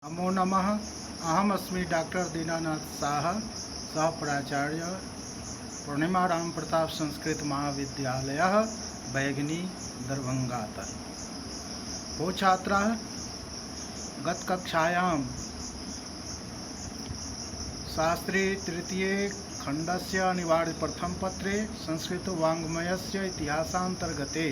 नमो नमः। अहम अस्मि डॉक्टर दीनानाथ साह, सह प्राचार्य पूर्णिमा राम प्रताप संस्कृत महाविद्यालय बैगनी दरभंगातः। वो छात्राः गतकक्षायां शास्त्री तृतीये खण्डस्य अनिवार्य प्रथम पत्रे संस्कृत वाङ्मयस्य इतिहासान्तर्गते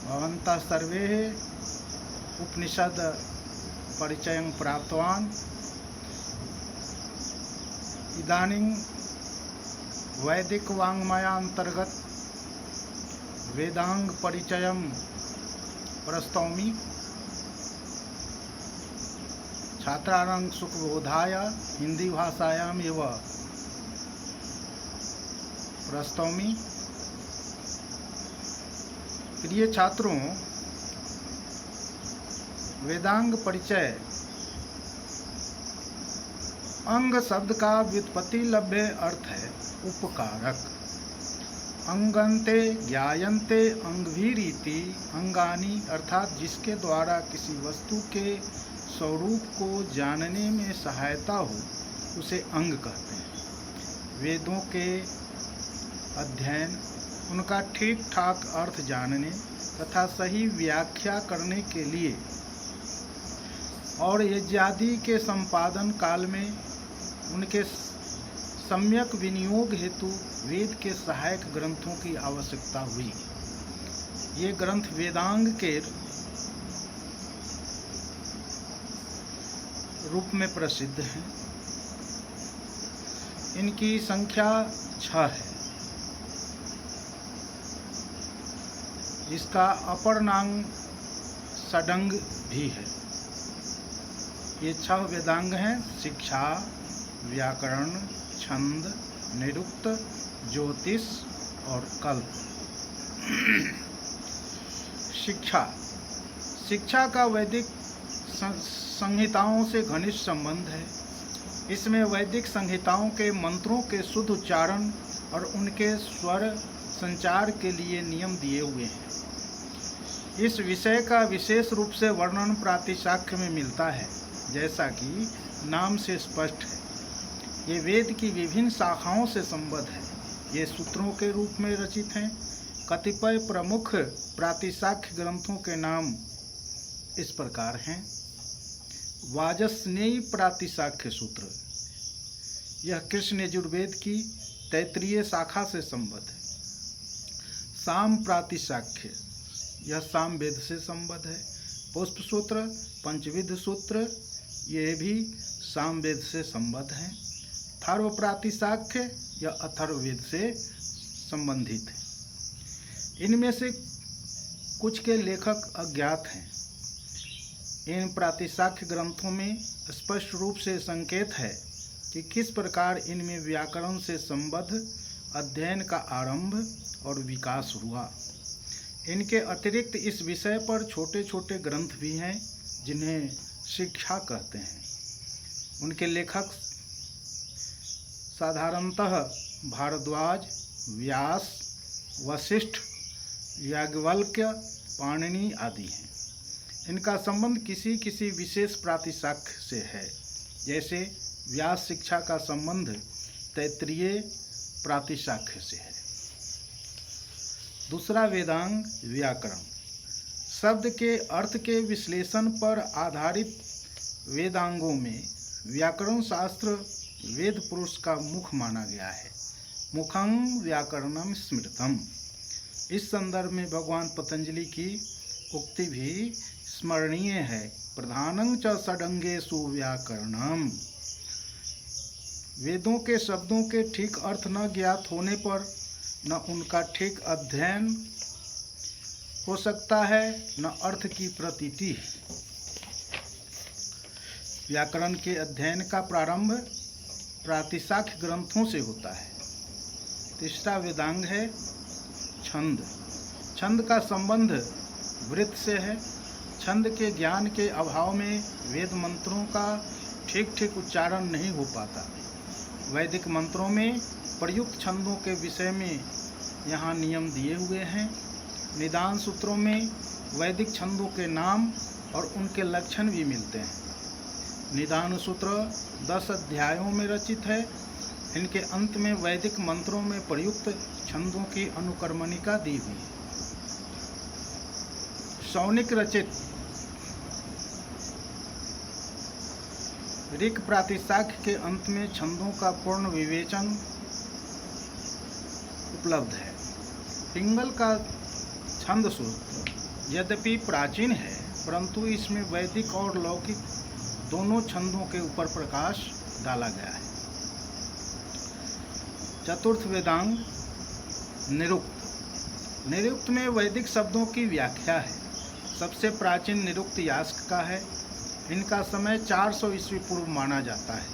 भवन्तः सर्वे उपनिषद परिचयं प्राप्तवान्। इदानीं वैदिक वाङ्मयान्तर्गत वेदांग परिचयं प्रस्तौमि। छात्राणां सुखबोधाय हिंदी भाषायाम् एव प्रस्तौमि। प्रिय छात्रों, वेदांग परिचय अंग शब्द का व्युत्पत्ति लभ्य अर्थ है उपकारक। अंगन्ते ज्ञायन्ते अंगभीरीति अंगानि, अर्थात जिसके द्वारा किसी वस्तु के स्वरूप को जानने में सहायता हो उसे अंग कहते हैं। वेदों के अध्ययन, उनका ठीक ठाक अर्थ जानने तथा सही व्याख्या करने के लिए और यज्ञादि के संपादन काल में उनके सम्यक विनियोग हेतु वेद के सहायक ग्रंथों की आवश्यकता हुई। ये ग्रंथ वेदांग के रूप में प्रसिद्ध हैं। इनकी संख्या 6 है। इसका अपर नाम षडंग भी है। ये 6 वेदांग हैं: शिक्षा, व्याकरण, छंद, निरुक्त, ज्योतिष और कल्प। शिक्षा का वैदिक संहिताओं से घनिष्ठ संबंध है। इसमें वैदिक संहिताओं के मंत्रों के शुद्ध उच्चारण और उनके स्वर संचार के लिए नियम दिए हुए हैं। इस विषय का विशेष रूप से वर्णन प्रातिशाख्य में मिलता है, जैसा कि नाम से स्पष्ट है। ये वेद की विभिन्न शाखाओं से संबद्ध है। ये सूत्रों के रूप में रचित हैं। कतिपय प्रमुख प्रातिशाख्य ग्रंथों के नाम इस प्रकार हैं। वाजस्नेयी प्रातिशाख्य सूत्र, यह कृष्ण यजुर्वेद की तैत्तिरीय शाखा से संबद्ध है। साम प्रातिशाख्य, यह साम वेद से संबद्ध है। पुष्प सूत्र, पंचविध सूत्र, ये भी सामवेद से संबद्ध हैं। अथर्व प्रातिशाख्य, यह अथर्ववेद से संबंधित है। इनमें से कुछ के लेखक अज्ञात हैं। इन प्रातिशाख्य ग्रंथों में स्पष्ट रूप से संकेत है कि किस प्रकार इनमें व्याकरण से संबद्ध अध्ययन का आरंभ और विकास हुआ। इनके अतिरिक्त इस विषय पर छोटे छोटे ग्रंथ भी हैं जिन्हें शिक्षा कहते हैं। उनके लेखक साधारणतः भारद्वाज, व्यास, वशिष्ठ, याज्ञवल्क्य, पाणिनि आदि हैं। इनका संबंध किसी किसी विशेष प्रातिशाख्य से है। जैसे व्यास शिक्षा का संबंध तैत्तिरीय प्रातिशाख्य से है। दूसरा वेदांग व्याकरण। शब्द के अर्थ के विश्लेषण पर आधारित वेदांगों में व्याकरण शास्त्र वेद पुरुष का मुख माना गया है। मुखं व्याकरणम स्मृतम। इस संदर्भ में भगवान पतंजलि की उक्ति भी स्मरणीय है। प्रधानं च षडंगेषु व्याकरणम। वेदों के शब्दों के ठीक अर्थ न ज्ञात होने पर न उनका ठीक अध्ययन हो सकता है, न अर्थ की प्रतीति। व्याकरण के अध्ययन का प्रारंभ प्रातिशाख्य ग्रंथों से होता है। तीसरा वेदांग है छंद। छंद का संबंध वृत्त से है। छंद के ज्ञान के अभाव में वेद मंत्रों का ठीक ठीक उच्चारण नहीं हो पाता। वैदिक मंत्रों में प्रयुक्त छंदों के विषय में यहाँ नियम दिए हुए हैं। निदान सूत्रों में वैदिक छंदों के नाम और उनके लक्षण भी मिलते हैं। निदान सूत्र 10 अध्यायों में रचित है। इनके अंत में वैदिक मंत्रों में प्रयुक्त छंदों की अनुक्रमणिका दी हुई है। शौनिक रचित ऋक् प्रातिशाख्य के अंत में छंदों का पूर्ण विवेचन उपलब्ध है। पिंगल का छंद सूत्र यद्यपि प्राचीन है, परंतु इसमें वैदिक और लौकिक दोनों छंदों के ऊपर प्रकाश डाला गया है। चतुर्थ वेदांग निरुक्त। निरुक्त में वैदिक शब्दों की व्याख्या है। सबसे प्राचीन निरुक्त यास्क का है। इनका समय 400 ईस्वी पूर्व माना जाता है।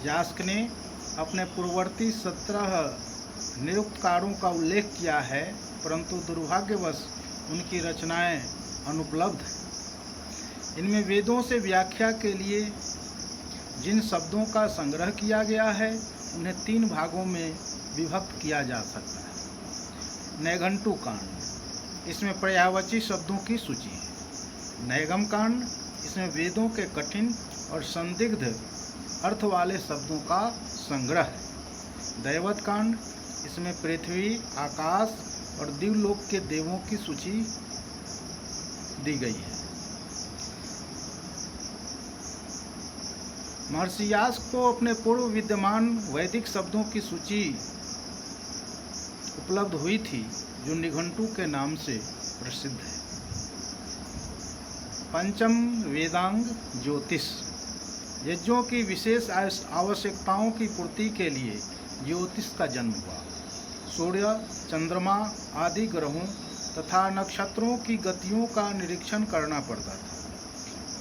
यास्क ने अपने पूर्ववर्ती 17 निरुक्तकारों का उल्लेख किया है, परंतु दुर्भाग्यवश उनकी रचनाएं अनुपलब्ध हैं। इनमें वेदों से व्याख्या के लिए जिन शब्दों का संग्रह किया गया है, उन्हें 3 भागों में विभक्त किया जा सकता है। नैघंटु कांड, इसमें पर्यायवाची शब्दों की सूची है। नैगम कांड, इसमें वेदों के कठिन और संदिग्ध अर्थ वाले शब्दों का संग्रह है। दैवत कांड, इसमें पृथ्वी, आकाश और दिवलोक के देवों की सूची दी गई है। महर्षि यास्क को अपने पूर्व विद्यमान वैदिक शब्दों की सूची उपलब्ध हुई थी, जो निघंटु के नाम से प्रसिद्ध है। पंचम वेदांग ज्योतिष। यज्ञों की विशेष आवश्यकताओं की पूर्ति के लिए ज्योतिष का जन्म हुआ। सूर्य, चंद्रमा आदि ग्रहों तथा नक्षत्रों की गतियों का निरीक्षण करना पड़ता था।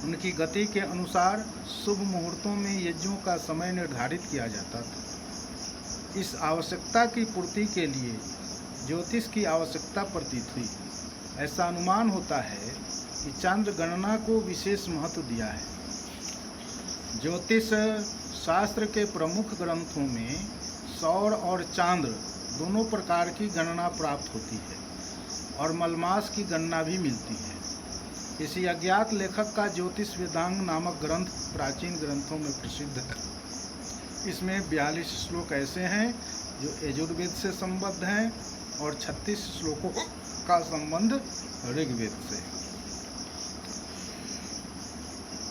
उनकी गति के अनुसार शुभ मुहूर्तों में यज्ञों का समय निर्धारित किया जाता था। इस आवश्यकता की पूर्ति के लिए ज्योतिष की आवश्यकता प्रतीत हुई। ऐसा अनुमान होता है कि चांद्र गणना को विशेष महत्व दिया है। ज्योतिष शास्त्र के प्रमुख ग्रंथों में सौर और चांद्र दोनों प्रकार की गणना प्राप्त होती है और मलमास की गणना भी मिलती है। किसी अज्ञात लेखक का ज्योतिष वेदांग नामक ग्रंथ प्राचीन ग्रंथों में प्रसिद्ध है। इसमें 42 श्लोक ऐसे हैं जो यजुर्वेद से संबद्ध हैं और 36 श्लोकों का संबंध ऋग्वेद से।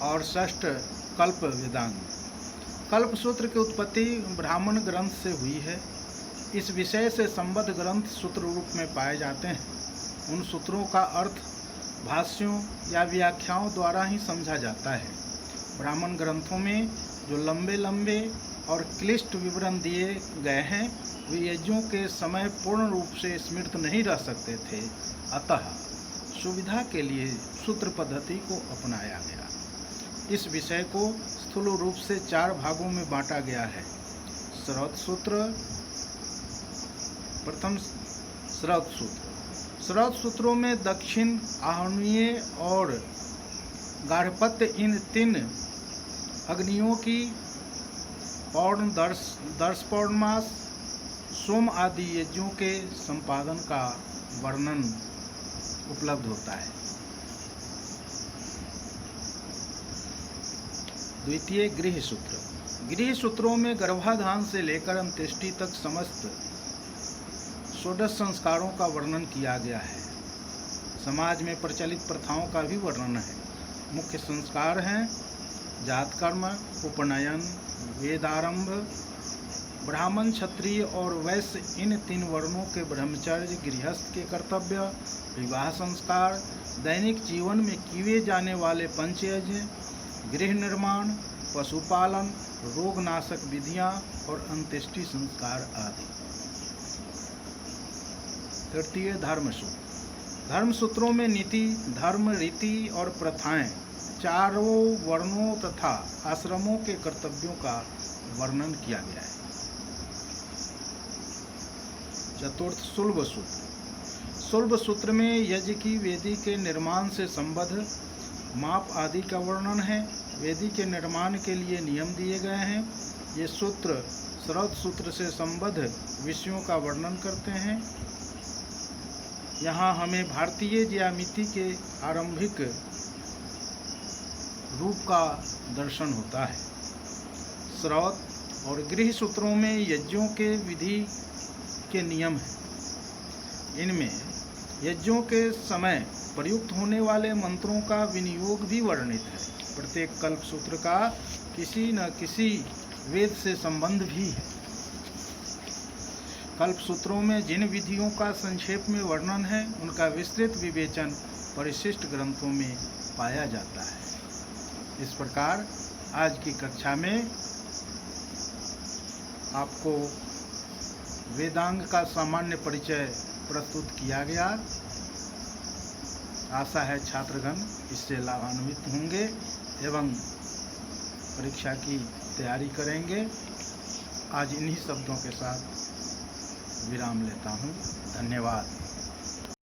और षष्ठ कल्प वेदांग। कल्प सूत्र की उत्पत्ति ब्राह्मण ग्रंथ से हुई है। इस विषय से संबद्ध ग्रंथ सूत्र रूप में पाए जाते हैं। उन सूत्रों का अर्थ भाष्यों या व्याख्याओं द्वारा ही समझा जाता है। ब्राह्मण ग्रंथों में जो लंबे लंबे और क्लिष्ट विवरण दिए गए हैं, वे यज्ञों के समय पूर्ण रूप से स्मृत नहीं रह सकते थे। अतः सुविधा के लिए सूत्र पद्धति को अपनाया गया। इस विषय को स्थूल रूप से 4 भागों में बांटा गया है। श्रौत सूत्र। प्रथम श्रौत सूत्र। श्रौत सूत्रों में दक्षिण, आहरणीय और गार्हपत्य इन 3 अग्नियों की पौर्ण, दर्श पौर्णमास, सोम आदि यज्ञों के संपादन का वर्णन उपलब्ध होता है। द्वितीय गृह सूत्र। गृह सूत्रों में गर्भाधान से लेकर अंत्येष्टि तक समस्त 16 संस्कारों का वर्णन किया गया है। समाज में प्रचलित प्रथाओं का भी वर्णन है। मुख्य संस्कार हैं जातकर्म, उपनयन, वेदारंभ, ब्राह्मण, क्षत्रिय और वैश्य इन 3 वर्णों के ब्रह्मचर्य, गृहस्थ के कर्तव्य, विवाह संस्कार, दैनिक जीवन में किए जाने वाले पंचयज्ञ, गृह निर्माण, पशुपालन, रोगनाशक विधियां और अंत्येष्टि संस्कार आदि। तृतीय धर्मसूत्र। धर्मसूत्रों में नीति, धर्म, रीति और प्रथाएं, चारों वर्णों तथा आश्रमों के कर्तव्यों का वर्णन किया गया है। चतुर्थ शुल्ब सूत्र। शुल्ब सूत्र में यज्ञ की वेदी के निर्माण से संबद्ध माप आदि का वर्णन है। वेदी के निर्माण के लिए नियम दिए गए हैं। ये सूत्र श्रौत सूत्र से संबद्ध विषयों का वर्णन करते हैं। यहाँ हमें भारतीय ज्यामिति के आरंभिक रूप का दर्शन होता है। श्रौत और गृह सूत्रों में यज्ञों के विधि के नियम हैं। इनमें यज्ञों के समय प्रयुक्त होने वाले मंत्रों का विनियोग भी वर्णित है। प्रत्येक कल्प सूत्र का किसी न किसी वेद से संबंध भी है। कल्प सूत्रों में जिन विधियों का संक्षेप में वर्णन है, उनका विस्तृत विवेचन परिशिष्ट ग्रंथों में पाया जाता है। इस प्रकार आज की कक्षा में आपको वेदांग का सामान्य परिचय प्रस्तुत किया गया। आशा है छात्रगण इससे लाभान्वित होंगे एवं परीक्षा की तैयारी करेंगे। आज इन्हीं शब्दों के साथ विराम लेता हूँ। धन्यवाद।